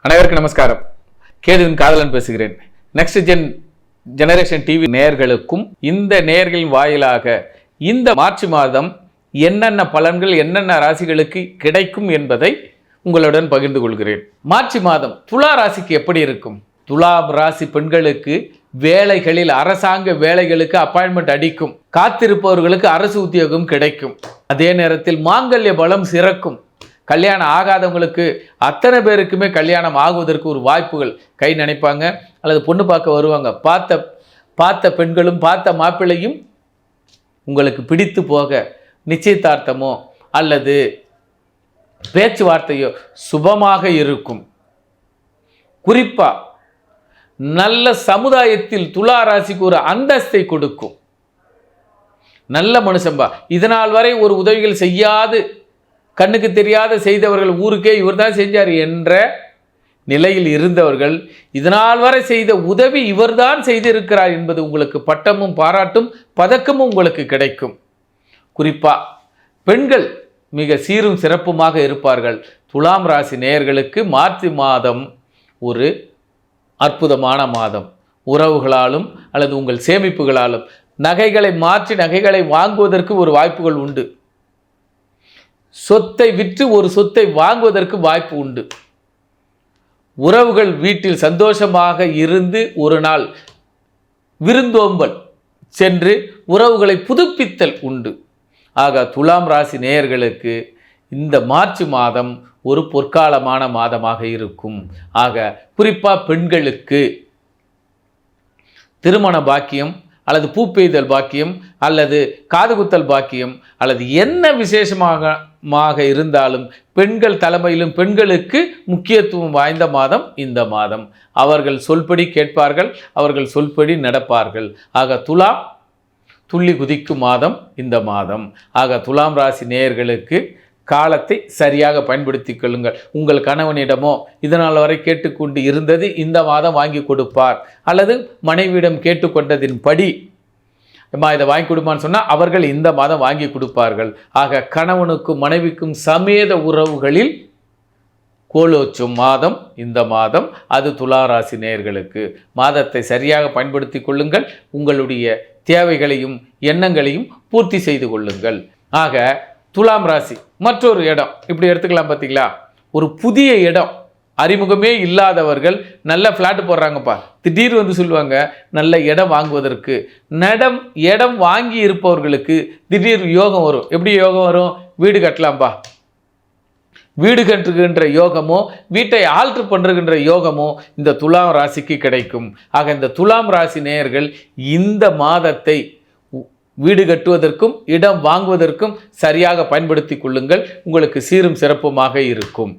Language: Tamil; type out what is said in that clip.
அனைவருக்கும் நமஸ்காரம். கேதுவின் காதலன் பேசுகிறேன். நெக்ஸ்ட் ஜெனரேஷன் டிவி நேயர்களுக்கும் இந்த நேயர்களின் வாயிலாக இந்த மார்ச் மாதம் என்னென்ன பலன்கள் என்னென்ன ராசிகளுக்கு கிடைக்கும் என்பதை உங்களுடன் பகிர்ந்து கொள்கிறேன். மார்ச் மாதம் துலா ராசிக்கு எப்படி இருக்கும்? துலா ராசி பெண்களுக்கு வேலைகளில் அரசாங்க வேலைகளுக்கு அப்பாயின்மெண்ட் அடிக்கும். காத்திருப்பவர்களுக்கு அரசு உத்தியோகம் கிடைக்கும். அதே நேரத்தில் மாங்கல்ய பலம் சிறக்கும். கல்யாணம் ஆகாதவங்களுக்கு அத்தனை பேருக்குமே கல்யாணம் ஆகுவதற்கு ஒரு வாய்ப்புகள் கை நினைப்பாங்க, அல்லது பொண்ணு பார்க்க வருவாங்க. பார்த்த பெண்களும் பார்த்த மாப்பிள்ளையும் உங்களுக்கு பிடித்து போக நிச்சயதார்த்தமோ அல்லது பேச்சுவார்த்தையோ சுபமாக இருக்கும். குறிப்பாக நல்ல சமுதாயத்தில் துலா ராசிக்கு ஒரு அந்தஸ்தை கொடுக்கும். நல்ல மனுஷன்பா, இதனால் வரை ஒரு உதவிகள் செய்யாது கண்ணுக்கு தெரியாத செய்தவர்கள் ஊருக்கே இவர் தான் செஞ்சார் என்ற நிலையில் இருந்தவர்கள் இதனால் வரை செய்த உதவி இவர்தான் செய்திருக்கிறார் என்பது உங்களுக்கு பட்டமும் பாராட்டும் பதக்கமும் உங்களுக்கு கிடைக்கும். குறிப்பாக பெண்கள் மிக சீரும் சிறப்புமாக இருப்பார்கள். துலாம் ராசி நேயர்களுக்கு மார்ச் மாதம் ஒரு அற்புதமான மாதம். உறவுகளாலும் அல்லது உங்கள் சேமிப்புகளாலும் நகைகளை மாற்றி நகைகளை வாங்குவதற்கு ஒரு வாய்ப்புகள் உண்டு. சொத்தை விற்று ஒரு சொத்தை வாங்குவதற்கு வாய்ப்பு உண்டு. உறவுகள் வீட்டில் சந்தோஷமாக இருந்து ஒரு நாள் விருந்தோம்பல் சென்று உறவுகளை புதுப்பித்தல் உண்டு. ஆக துலாம் ராசி நேயர்களுக்கு இந்த மார்ச் மாதம் ஒரு பொற்காலமான மாதமாக இருக்கும். ஆக குறிப்பாக பெண்களுக்கு திருமண பாக்கியம் அல்லது பூப்பெய்தல் பாக்கியம் அல்லது காதுகுத்தல் பாக்கியம் அல்லது என்ன விசேஷமாக இருந்தாலும் பெண்கள் தலைமையிலும் பெண்களுக்கு முக்கியத்துவம் வாய்ந்த மாதம் இந்த மாதம். அவர்கள் சொல்படி கேட்பார்கள், அவர்கள் சொல்படி நடப்பார்கள். ஆக துலாம் துள்ளி குதிக்கும் மாதம் இந்த மாதம். ஆக துலாம் ராசி நேயர்களுக்கு காலத்தை சரியாக பயன்படுத்தி கொள்ளுங்கள். உங்கள் கணவனிடமோ இதனால் வரை கேட்டுக்கொண்டு இருந்தது இந்த மாதம் வாங்கி கொடுப்பார், அல்லது மனைவியிடம் கேட்டுக்கொண்டதின் படி அம்மா இதை வாங்கி கொடுப்பான்னு சொன்னால் அவர்கள் இந்த மாதம் வாங்கி கொடுப்பார்கள். ஆக கணவனுக்கும் மனைவிக்கும் சமேத உறவுகளில் கோலோச்சும் மாதம் இந்த மாதம். அது துலா ராசி நேயர்களுக்கு. மாதத்தை சரியாக பயன்படுத்தி கொள்ளுங்கள். உங்களுடைய தேவைகளையும் எண்ணங்களையும் பூர்த்தி செய்து கொள்ளுங்கள். ஆக துலாம் ராசி மற்றொரு இடம் இப்படி எடுத்துக்கலாம். பார்த்தீங்களா, ஒரு புதிய இடம், அறிமுகமே இல்லாதவர்கள் நல்ல ஃப்ளாட் போடுறாங்கப்பா, திடீர் வந்து சொல்லுவாங்க நல்ல இடம் வாங்குவதற்கு. இடம் வாங்கி இருப்பவர்களுக்கு திடீர் யோகம் வரும். எப்படி யோகம் வரும்? வீடு கட்டலாம்ப்பா, வீடு கட்டுகின்ற யோகமோ வீட்டை ஆல்ட்ரு பண்ணுகின்ற யோகமோ இந்த துலாம் ராசிக்கு கிடைக்கும். ஆக இந்த துலாம் ராசி நேயர்கள் இந்த மாதத்தை வீடு கட்டுவதற்கும் இடம் வாங்குவதற்கும் சரியாக பயன்படுத்தி கொள்ளுங்கள். உங்களுக்கு சீரும் சிறப்புமாக இருக்கும்.